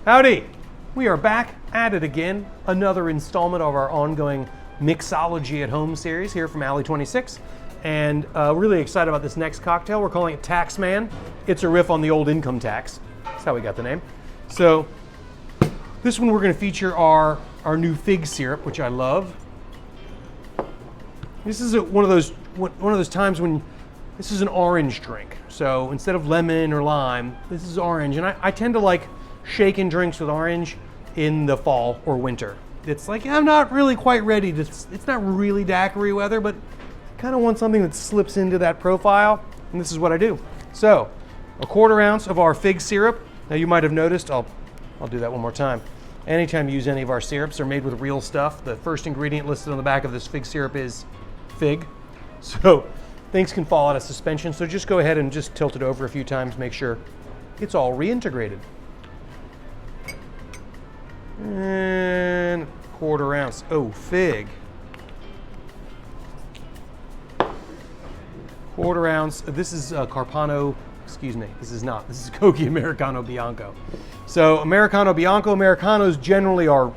Howdy! We are back at it again. Another installment of our ongoing Mixology at Home series here from Alley 26. And really excited about this next cocktail. We're calling it Taxman. It's a riff on the old income tax. That's how we got the name. So this one we're going to feature our new fig syrup, which I love. This is one of those times when this is an orange drink. So instead of lemon or lime, this is orange. And I tend to like shaken drinks with orange in the fall or winter. It's like, I'm not really quite ready to, it's not really daiquiri weather, but I kind of want something that slips into that profile. And this is what I do. So a 1/4 ounce of our fig syrup. Now you might have noticed, I'll do that one more time. Anytime you use any of our syrups, they're made with real stuff. The first ingredient listed on the back of this fig syrup is fig. So things can fall out of suspension. So just go ahead and just tilt it over a few times, make sure it's all reintegrated. And 1/4 ounce. Oh, fig. 1/4 ounce. This is Carpano. Excuse me. This is not. This is Cocchi Americano Bianco. So Americano Bianco. Americanos generally are,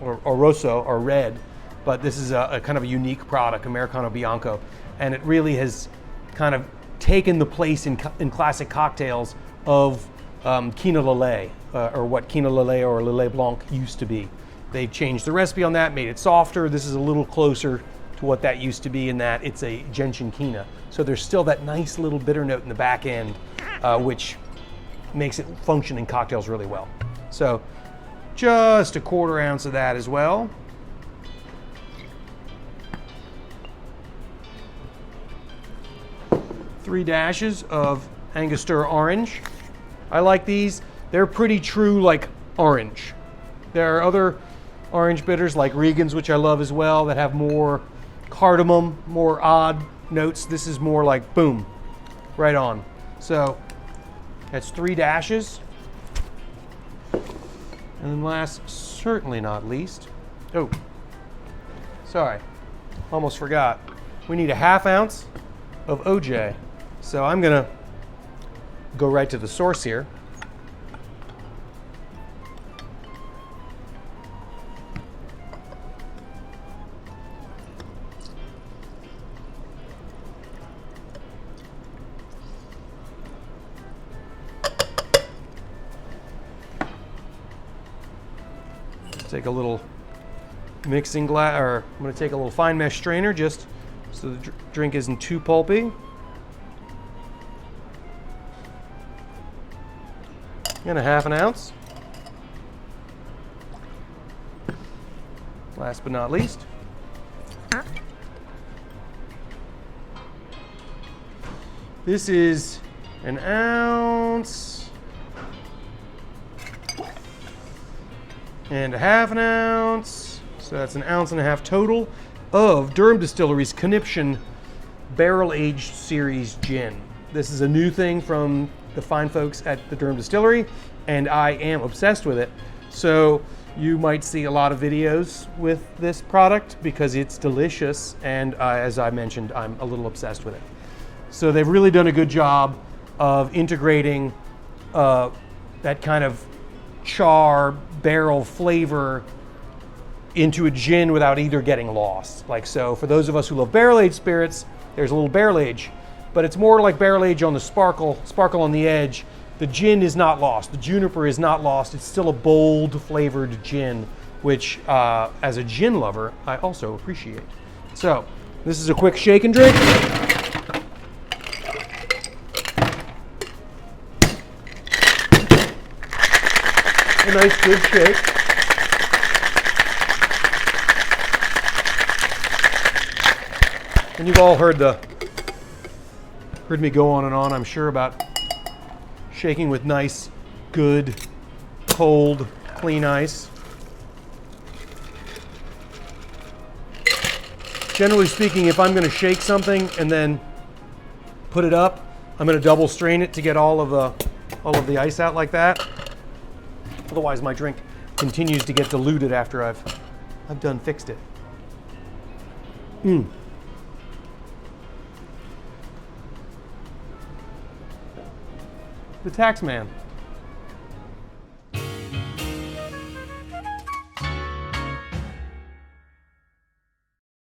or rosso, are red, but this is a kind of a unique product, Americano Bianco, and it really has kind of taken the place in classic cocktails of Quina Lillet, or what Quina Lillet or Lillet Blanc used to be. They changed the recipe on that, made it softer. This is a little closer to what that used to be in that it's a gentian quina. So there's still that nice little bitter note in the back end, which makes it function in cocktails really well. So just a 1/4 ounce of that as well. Three dashes of Angostura Orange. I like these. They're pretty true like orange. There are other orange bitters like Regan's, which I love as well, that have more cardamom, more odd notes. This is more like boom, right on. So that's 3 dashes. And then last, certainly not least, oh, sorry, almost forgot. We need a 1/2 ounce of OJ. So I'm gonna go right to the source here. Take a little mixing glass, or I'm going to take a little fine mesh strainer just so the drink isn't too pulpy. And a 1/2 ounce. Last but not least, this is an ounce and a 1/2 ounce. So that's an 1.5 ounces total of Durham Distillery's Conniption barrel-aged series gin. This is a new thing from the fine folks at the Durham Distillery, and I am obsessed with it. So you might see a lot of videos with this product because it's delicious, and as I mentioned, I'm a little obsessed with it. So they've really done a good job of integrating that kind of char barrel flavor into a gin without either getting lost. Like so, for those of us who love barrel-aged spirits, there's a little barrel age, but it's more like barrel age on the sparkle on the edge. The gin is not lost. The juniper is not lost. It's still a bold flavored gin, which as a gin lover, I also appreciate. So this is a quick shake and drink. A nice good shake. And you've all heard me go on and on, I'm sure, about shaking with nice, good, cold, clean ice. Generally speaking, if I'm going to shake something and then put it up, I'm going to double strain it to get all of the ice out like that. Otherwise, my drink continues to get diluted after I've done fixed it. The Taxman.